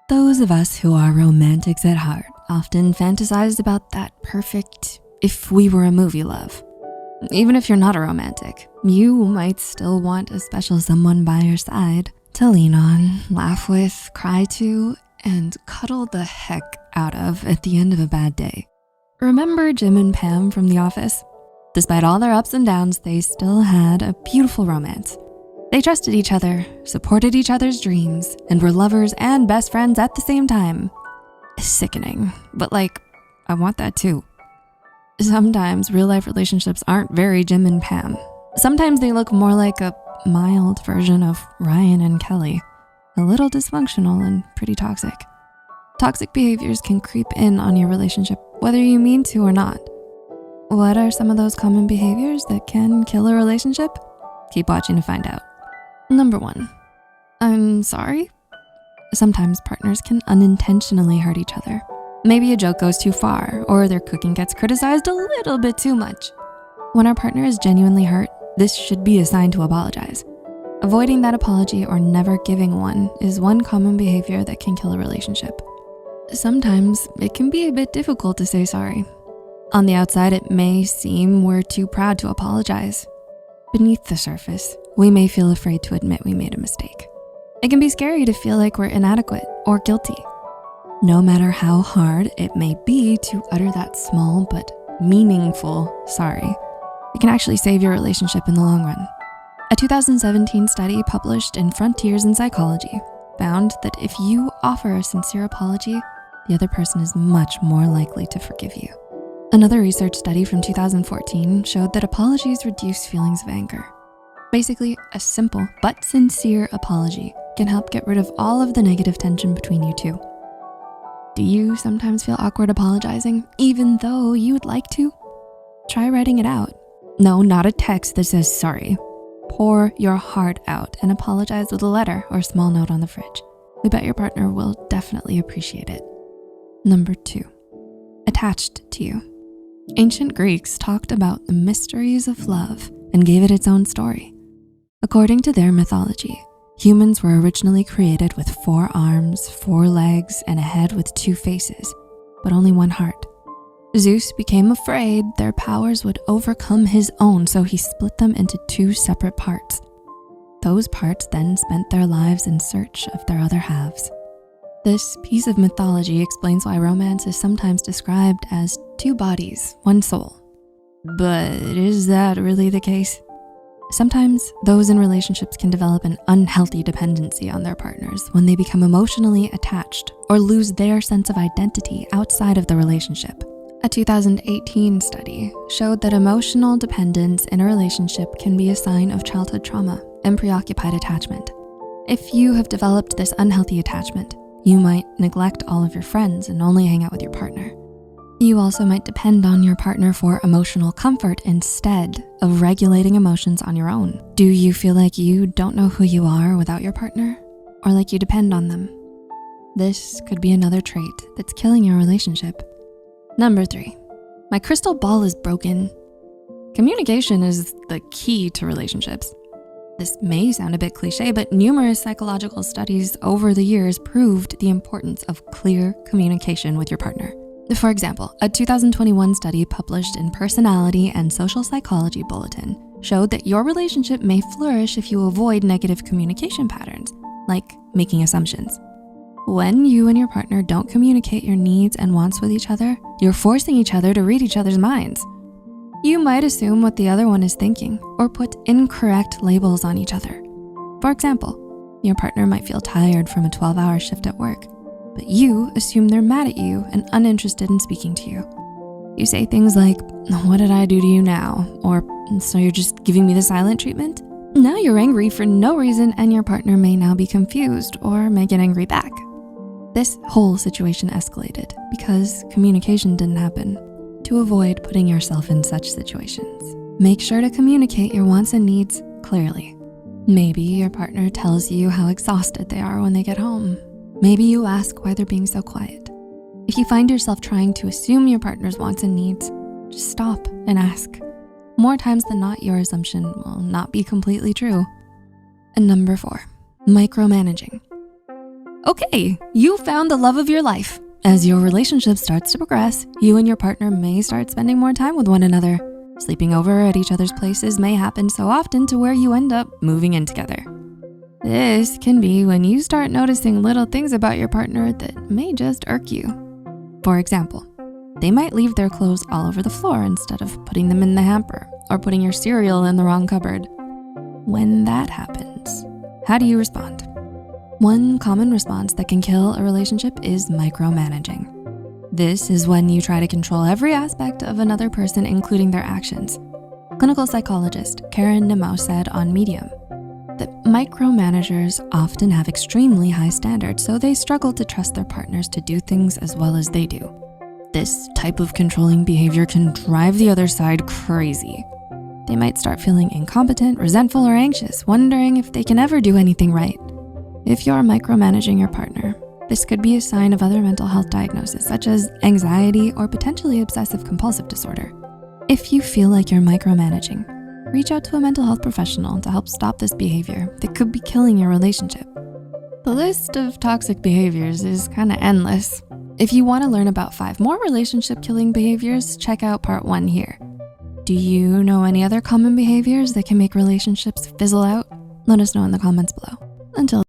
Those of us who are romantics at heart often fantasize about that perfect if we were a movie love. Even if you're not a romantic, you might still want a special someone by your side to lean on, laugh with, cry to, and cuddle the heck out of at the end of a bad day. Remember Jim and Pam from The Office? Despite all their ups and downs, they still had a beautiful romance. They trusted each other, supported each other's dreams, and were lovers and best friends at the same time. Sickening, but I want that too. Sometimes real-life relationships aren't very Jim and Pam. Sometimes they look more like a mild version of Ryan and Kelly, a little dysfunctional and pretty toxic. Toxic behaviors can creep in on your relationship, whether you mean to or not. What are some of those common behaviors that can kill a relationship? Keep watching to find out. Number 1, I'm sorry. Sometimes partners can unintentionally hurt each other. Maybe a joke goes too far, or their cooking gets criticized a little bit too much. When our partner is genuinely hurt, this should be a sign to apologize. Avoiding that apology or never giving one is one common behavior that can kill a relationship. Sometimes it can be a bit difficult to say sorry. On the outside, it may seem we're too proud to apologize. Beneath the surface, we may feel afraid to admit we made a mistake. It can be scary to feel like we're inadequate or guilty. No matter how hard it may be to utter that small but meaningful sorry, it can actually save your relationship in the long run. A 2017 study published in Frontiers in Psychology found that if you offer a sincere apology, the other person is much more likely to forgive you. Another research study from 2014 showed that apologies reduce feelings of anger. Basically, a simple but sincere apology can help get rid of all of the negative tension between you two. Do you sometimes feel awkward apologizing, even though you would like to? Try writing it out. No, not a text that says sorry. Pour your heart out and apologize with a letter or small note on the fridge. We bet your partner will definitely appreciate it. Number 2, attached to you. Ancient Greeks talked about the mysteries of love and gave it its own story. According to their mythology, humans were originally created with 4 arms, 4 legs, and a head with 2 faces, but only 1 heart. Zeus became afraid their powers would overcome his own, so he split them into 2 separate parts. Those parts then spent their lives in search of their other halves. This piece of mythology explains why romance is sometimes described as 2 bodies, 1 soul. But is that really the case? Sometimes those in relationships can develop an unhealthy dependency on their partners when they become emotionally attached or lose their sense of identity outside of the relationship. A 2018 study showed that emotional dependence in a relationship can be a sign of childhood trauma and preoccupied attachment. If you have developed this unhealthy attachment, you might neglect all of your friends and only hang out with your partner. You also might depend on your partner for emotional comfort instead of regulating emotions on your own. Do you feel like you don't know who you are without your partner, or like you depend on them? This could be another trait that's killing your relationship. Number 3, my crystal ball is broken. Communication is the key to relationships. This may sound a bit cliche, but numerous psychological studies over the years proved the importance of clear communication with your partner. For example, a 2021 study published in Personality and Social Psychology Bulletin showed that your relationship may flourish if you avoid negative communication patterns, like making assumptions. When you and your partner don't communicate your needs and wants with each other, you're forcing each other to read each other's minds. You might assume what the other one is thinking or put incorrect labels on each other. For example, your partner might feel tired from a 12-hour shift at work, but you assume they're mad at you and uninterested in speaking to you. You say things like, "What did I do to you now?" Or, "So you're just giving me the silent treatment?" Now you're angry for no reason, and your partner may now be confused or may get angry back. This whole situation escalated because communication didn't happen. To avoid putting yourself in such situations, make sure to communicate your wants and needs clearly. Maybe your partner tells you how exhausted they are when they get home. Maybe you ask why they're being so quiet. If you find yourself trying to assume your partner's wants and needs, just stop and ask. More times than not, your assumption will not be completely true. And number 4, micromanaging. Okay, you found the love of your life. As your relationship starts to progress, you and your partner may start spending more time with one another. Sleeping over at each other's places may happen so often to where you end up moving in together. This can be when you start noticing little things about your partner that may just irk you. For example, they might leave their clothes all over the floor instead of putting them in the hamper, or putting your cereal in the wrong cupboard. When that happens, how do you respond? One common response that can kill a relationship is micromanaging. This is when you try to control every aspect of another person, including their actions. Clinical psychologist Karen Nimmo said on Medium that micromanagers often have extremely high standards, so they struggle to trust their partners to do things as well as they do. This type of controlling behavior can drive the other side crazy. They might start feeling incompetent, resentful, or anxious, wondering if they can ever do anything right. If you're micromanaging your partner, this could be a sign of other mental health diagnoses such as anxiety or potentially obsessive compulsive disorder. If you feel like you're micromanaging, reach out to a mental health professional to help stop this behavior that could be killing your relationship. The list of toxic behaviors is kind of endless. If you want to learn about 5 more relationship killing behaviors, check out part 1 here. Do you know any other common behaviors that can make relationships fizzle out? Let us know in the comments below. Until